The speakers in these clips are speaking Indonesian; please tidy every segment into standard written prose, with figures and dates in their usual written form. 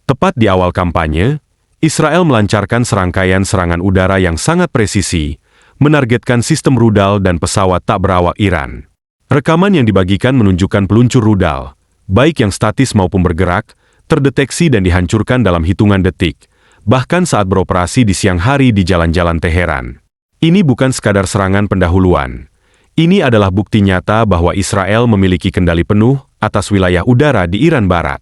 Tepat di awal kampanye, Israel melancarkan serangkaian serangan udara yang sangat presisi, menargetkan sistem rudal dan pesawat tak berawak Iran. Rekaman yang dibagikan menunjukkan peluncur rudal, baik yang statis maupun bergerak, terdeteksi dan dihancurkan dalam hitungan detik, bahkan saat beroperasi di siang hari di jalan-jalan Teheran. Ini bukan sekadar serangan pendahuluan. Ini adalah bukti nyata bahwa Israel memiliki kendali penuh atas wilayah udara di Iran Barat.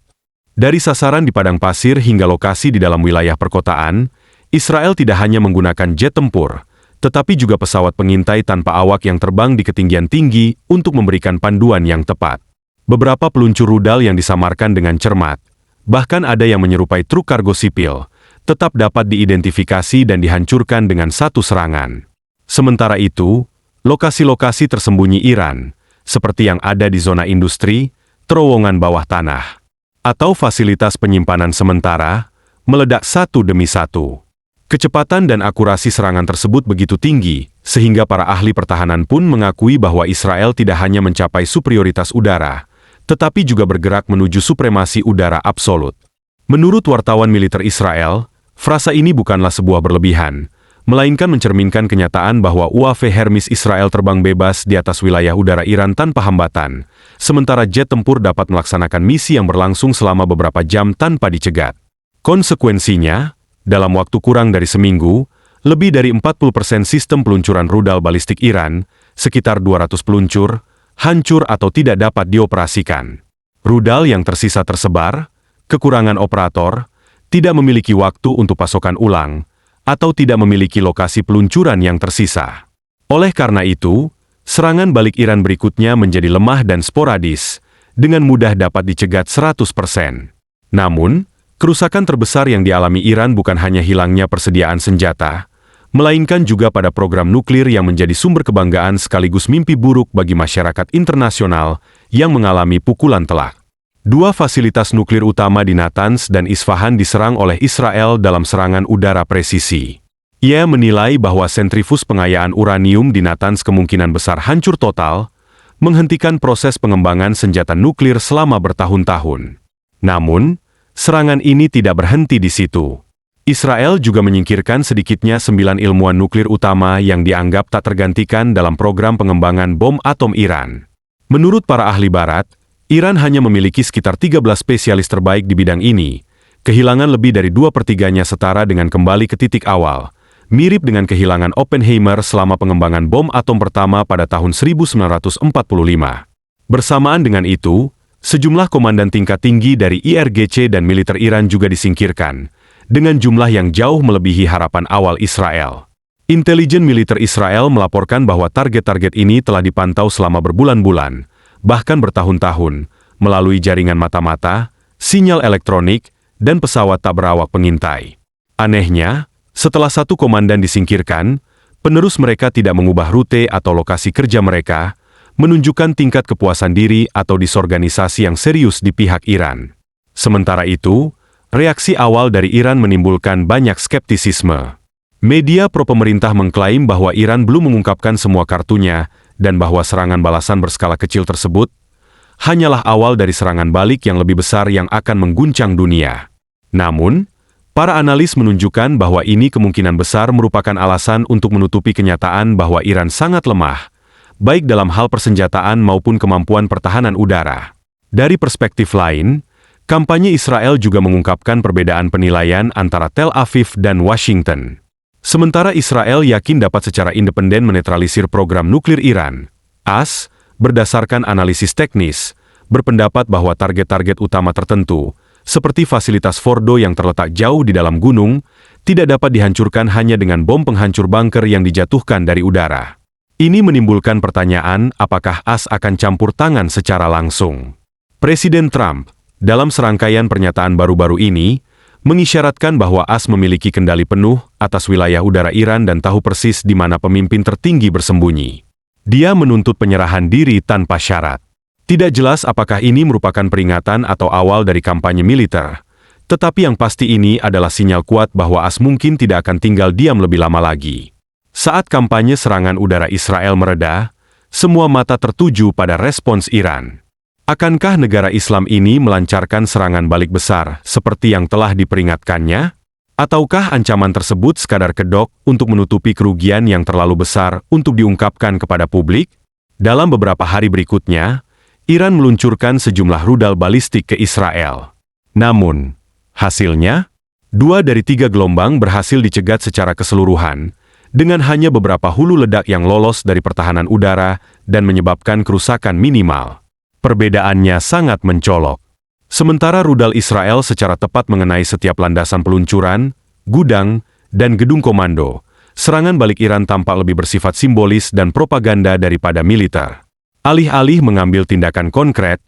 Dari sasaran di padang pasir hingga lokasi di dalam wilayah perkotaan, Israel tidak hanya menggunakan jet tempur, tetapi juga pesawat pengintai tanpa awak yang terbang di ketinggian tinggi untuk memberikan panduan yang tepat. Beberapa peluncur rudal yang disamarkan dengan cermat, bahkan ada yang menyerupai truk kargo sipil, tetap dapat diidentifikasi dan dihancurkan dengan satu serangan. Sementara itu, lokasi-lokasi tersembunyi Iran, seperti yang ada di zona industri, terowongan bawah tanah, atau fasilitas penyimpanan sementara, meledak satu demi satu. Kecepatan dan akurasi serangan tersebut begitu tinggi, sehingga para ahli pertahanan pun mengakui bahwa Israel tidak hanya mencapai superioritas udara, tetapi juga bergerak menuju supremasi udara absolut. Menurut wartawan militer Israel, frasa ini bukanlah sebuah berlebihan, melainkan mencerminkan kenyataan bahwa UAV Hermes Israel terbang bebas di atas wilayah udara Iran tanpa hambatan, sementara jet tempur dapat melaksanakan misi yang berlangsung selama beberapa jam tanpa dicegat. Konsekuensinya, dalam waktu kurang dari seminggu, lebih dari 40% sistem peluncuran rudal balistik Iran, sekitar 200 peluncur, hancur atau tidak dapat dioperasikan. Rudal yang tersisa tersebar, kekurangan operator, tidak memiliki waktu untuk pasokan ulang, atau tidak memiliki lokasi peluncuran yang tersisa. Oleh karena itu, serangan balik Iran berikutnya menjadi lemah dan sporadis, dengan mudah dapat dicegat 100%. Namun, kerusakan terbesar yang dialami Iran bukan hanya hilangnya persediaan senjata, melainkan juga pada program nuklir yang menjadi sumber kebanggaan sekaligus mimpi buruk bagi masyarakat internasional yang mengalami pukulan telak. Dua fasilitas nuklir utama di Natanz dan Isfahan diserang oleh Israel dalam serangan udara presisi. Ia menilai bahwa sentrifus pengayaan uranium di Natanz kemungkinan besar hancur total, menghentikan proses pengembangan senjata nuklir selama bertahun-tahun. Namun, serangan ini tidak berhenti di situ. Israel juga menyingkirkan sedikitnya 9 ilmuwan nuklir utama yang dianggap tak tergantikan dalam program pengembangan bom atom Iran. Menurut para ahli barat, Iran hanya memiliki sekitar 13 spesialis terbaik di bidang ini, kehilangan lebih dari 2/3-nya setara dengan kembali ke titik awal, mirip dengan kehilangan Oppenheimer selama pengembangan bom atom pertama pada tahun 1945. Bersamaan dengan itu, sejumlah komandan tingkat tinggi dari IRGC dan militer Iran juga disingkirkan, dengan jumlah yang jauh melebihi harapan awal Israel. Intelijen militer Israel melaporkan bahwa target-target ini telah dipantau selama berbulan-bulan, bahkan bertahun-tahun, melalui jaringan mata-mata, sinyal elektronik, dan pesawat tak berawak pengintai. Anehnya, setelah satu komandan disingkirkan, penerus mereka tidak mengubah rute atau lokasi kerja mereka, menunjukkan tingkat kepuasan diri atau disorganisasi yang serius di pihak Iran. Sementara itu, reaksi awal dari Iran menimbulkan banyak skeptisisme. Media pro-pemerintah mengklaim bahwa Iran belum mengungkapkan semua kartunya dan bahwa serangan balasan berskala kecil tersebut hanyalah awal dari serangan balik yang lebih besar yang akan mengguncang dunia. Namun, para analis menunjukkan bahwa ini kemungkinan besar merupakan alasan untuk menutupi kenyataan bahwa Iran sangat lemah, baik dalam hal persenjataan maupun kemampuan pertahanan udara. Dari perspektif lain, kampanye Israel juga mengungkapkan perbedaan penilaian antara Tel Aviv dan Washington. Sementara Israel yakin dapat secara independen menetralisir program nuklir Iran, AS, berdasarkan analisis teknis, berpendapat bahwa target-target utama tertentu, seperti fasilitas Fordo yang terletak jauh di dalam gunung, tidak dapat dihancurkan hanya dengan bom penghancur bunker yang dijatuhkan dari udara. Ini menimbulkan pertanyaan apakah AS akan campur tangan secara langsung. Presiden Trump, dalam serangkaian pernyataan baru-baru ini, mengisyaratkan bahwa AS memiliki kendali penuh atas wilayah udara Iran dan tahu persis di mana pemimpin tertinggi bersembunyi. Dia menuntut penyerahan diri tanpa syarat. Tidak jelas apakah ini merupakan peringatan atau awal dari kampanye militer, tetapi yang pasti ini adalah sinyal kuat bahwa AS mungkin tidak akan tinggal diam lebih lama lagi. Saat kampanye serangan udara Israel mereda, semua mata tertuju pada respons Iran. Akankah negara Islam ini melancarkan serangan balik besar seperti yang telah diperingatkannya? Ataukah ancaman tersebut sekadar kedok untuk menutupi kerugian yang terlalu besar untuk diungkapkan kepada publik? Dalam beberapa hari berikutnya, Iran meluncurkan sejumlah rudal balistik ke Israel. Namun, hasilnya, 2 dari 3 gelombang berhasil dicegat secara keseluruhan, dengan hanya beberapa hulu ledak yang lolos dari pertahanan udara dan menyebabkan kerusakan minimal. Perbedaannya sangat mencolok. Sementara rudal Israel secara tepat mengenai setiap landasan peluncuran, gudang, dan gedung komando, serangan balik Iran tampak lebih bersifat simbolis dan propaganda daripada militer. Alih-alih mengambil tindakan konkret,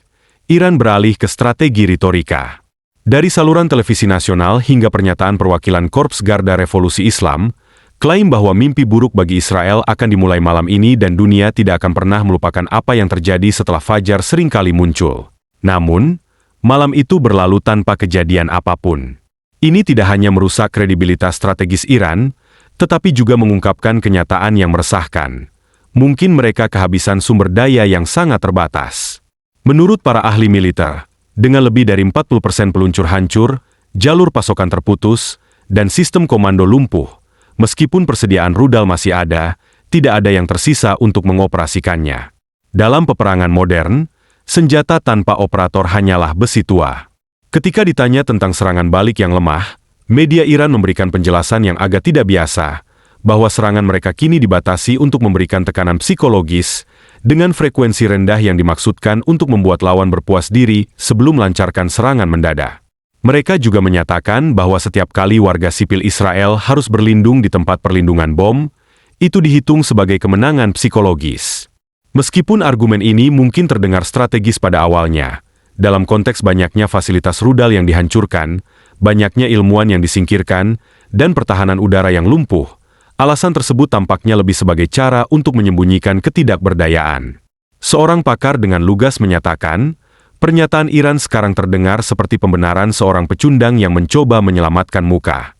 Iran beralih ke strategi retorika. Dari saluran televisi nasional hingga pernyataan perwakilan Korps Garda Revolusi Islam, klaim bahwa mimpi buruk bagi Israel akan dimulai malam ini dan dunia tidak akan pernah melupakan apa yang terjadi setelah Fajar seringkali muncul. Namun, malam itu berlalu tanpa kejadian apapun. Ini tidak hanya merusak kredibilitas strategis Iran, tetapi juga mengungkapkan kenyataan yang meresahkan. Mungkin mereka kehabisan sumber daya yang sangat terbatas. Menurut para ahli militer, dengan lebih dari 40% peluncur hancur, jalur pasokan terputus, dan sistem komando lumpuh, meskipun persediaan rudal masih ada, tidak ada yang tersisa untuk mengoperasikannya. Dalam peperangan modern, senjata tanpa operator hanyalah besi tua. Ketika ditanya tentang serangan balik yang lemah, media Iran memberikan penjelasan yang agak tidak biasa, bahwa serangan mereka kini dibatasi untuk memberikan tekanan psikologis, dengan frekuensi rendah yang dimaksudkan untuk membuat lawan berpuas diri sebelum melancarkan serangan mendadak. Mereka juga menyatakan bahwa setiap kali warga sipil Israel harus berlindung di tempat perlindungan bom, itu dihitung sebagai kemenangan psikologis. Meskipun argumen ini mungkin terdengar strategis pada awalnya, dalam konteks banyaknya fasilitas rudal yang dihancurkan, banyaknya ilmuwan yang disingkirkan, dan pertahanan udara yang lumpuh, alasan tersebut tampaknya lebih sebagai cara untuk menyembunyikan ketidakberdayaan. Seorang pakar dengan lugas menyatakan, pernyataan Iran sekarang terdengar seperti pembenaran seorang pecundang yang mencoba menyelamatkan muka.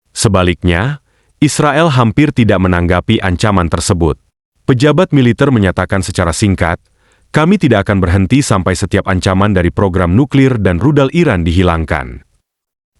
Sebaliknya, Israel hampir tidak menanggapi ancaman tersebut. Pejabat militer menyatakan secara singkat, kami tidak akan berhenti sampai setiap ancaman dari program nuklir dan rudal Iran dihilangkan.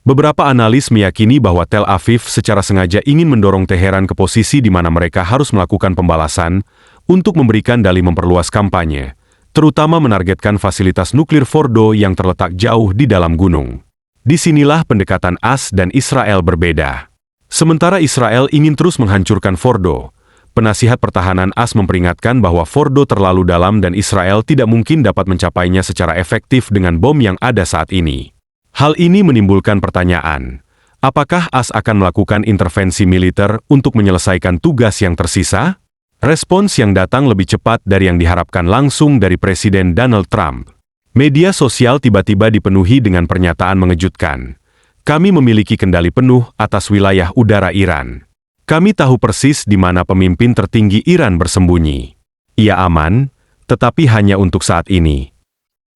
Beberapa analis meyakini bahwa Tel Aviv secara sengaja ingin mendorong Teheran ke posisi di mana mereka harus melakukan pembalasan untuk memberikan dalih memperluas kampanye, terutama menargetkan fasilitas nuklir Fordo yang terletak jauh di dalam gunung. Disinilah pendekatan AS dan Israel berbeda. Sementara Israel ingin terus menghancurkan Fordo, penasihat pertahanan AS memperingatkan bahwa Fordo terlalu dalam dan Israel tidak mungkin dapat mencapainya secara efektif dengan bom yang ada saat ini. Hal ini menimbulkan pertanyaan, apakah AS akan melakukan intervensi militer untuk menyelesaikan tugas yang tersisa? Respons yang datang lebih cepat dari yang diharapkan langsung dari Presiden Donald Trump. Media sosial tiba-tiba dipenuhi dengan pernyataan mengejutkan. Kami memiliki kendali penuh atas wilayah udara Iran. Kami tahu persis di mana pemimpin tertinggi Iran bersembunyi. Ia aman, tetapi hanya untuk saat ini.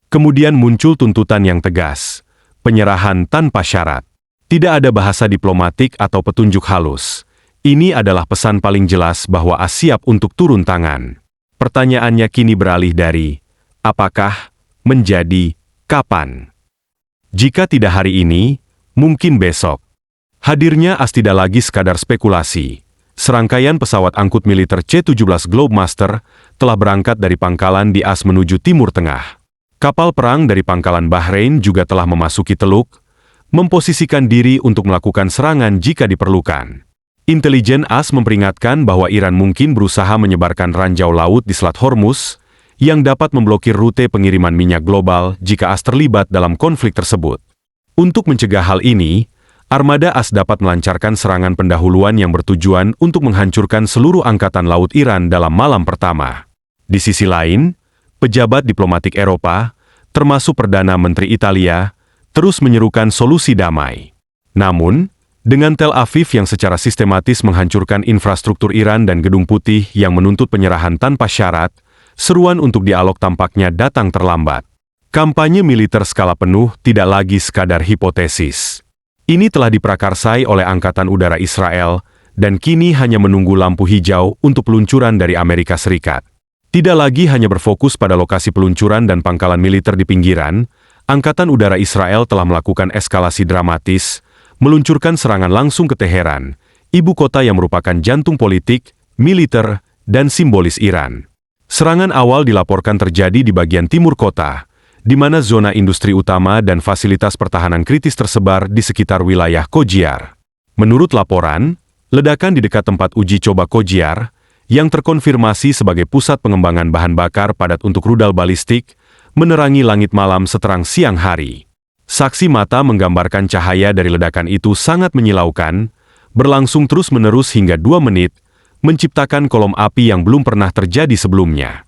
Kemudian muncul tuntutan yang tegas, penyerahan tanpa syarat. Tidak ada bahasa diplomatik atau petunjuk halus. Ini adalah pesan paling jelas bahwa AS siap untuk turun tangan. Pertanyaannya kini beralih dari, apakah, menjadi, kapan? Jika tidak hari ini, mungkin besok. Hadirnya AS tidak lagi sekadar spekulasi. Serangkaian pesawat angkut militer C-17 Globemaster telah berangkat dari pangkalan di AS menuju Timur Tengah. Kapal perang dari pangkalan Bahrain juga telah memasuki Teluk, memposisikan diri untuk melakukan serangan jika diperlukan. Intelijen AS memperingatkan bahwa Iran mungkin berusaha menyebarkan ranjau laut di Selat Hormuz, yang dapat memblokir rute pengiriman minyak global jika AS terlibat dalam konflik tersebut. Untuk mencegah hal ini, armada AS dapat melancarkan serangan pendahuluan yang bertujuan untuk menghancurkan seluruh angkatan laut Iran dalam malam pertama. Di sisi lain, pejabat diplomatik Eropa, termasuk Perdana Menteri Italia, terus menyerukan solusi damai. Namun, dengan Tel Aviv yang secara sistematis menghancurkan infrastruktur Iran dan Gedung Putih yang menuntut penyerahan tanpa syarat, seruan untuk dialog tampaknya datang terlambat. Kampanye militer skala penuh tidak lagi sekadar hipotesis. Ini telah diprakarsai oleh Angkatan Udara Israel, dan kini hanya menunggu lampu hijau untuk peluncuran dari Amerika Serikat. Tidak lagi hanya berfokus pada lokasi peluncuran dan pangkalan militer di pinggiran, Angkatan Udara Israel telah melakukan eskalasi dramatis, meluncurkan serangan langsung ke Teheran, ibu kota yang merupakan jantung politik, militer, dan simbolis Iran. Serangan awal dilaporkan terjadi di bagian timur kota, di mana zona industri utama dan fasilitas pertahanan kritis tersebar di sekitar wilayah Khojiar. Menurut laporan, ledakan di dekat tempat uji coba Khojiar, yang terkonfirmasi sebagai pusat pengembangan bahan bakar padat untuk rudal balistik, menerangi langit malam seterang siang hari. Saksi mata menggambarkan cahaya dari ledakan itu sangat menyilaukan, berlangsung terus-menerus hingga 2 menit, menciptakan kolom api yang belum pernah terjadi sebelumnya.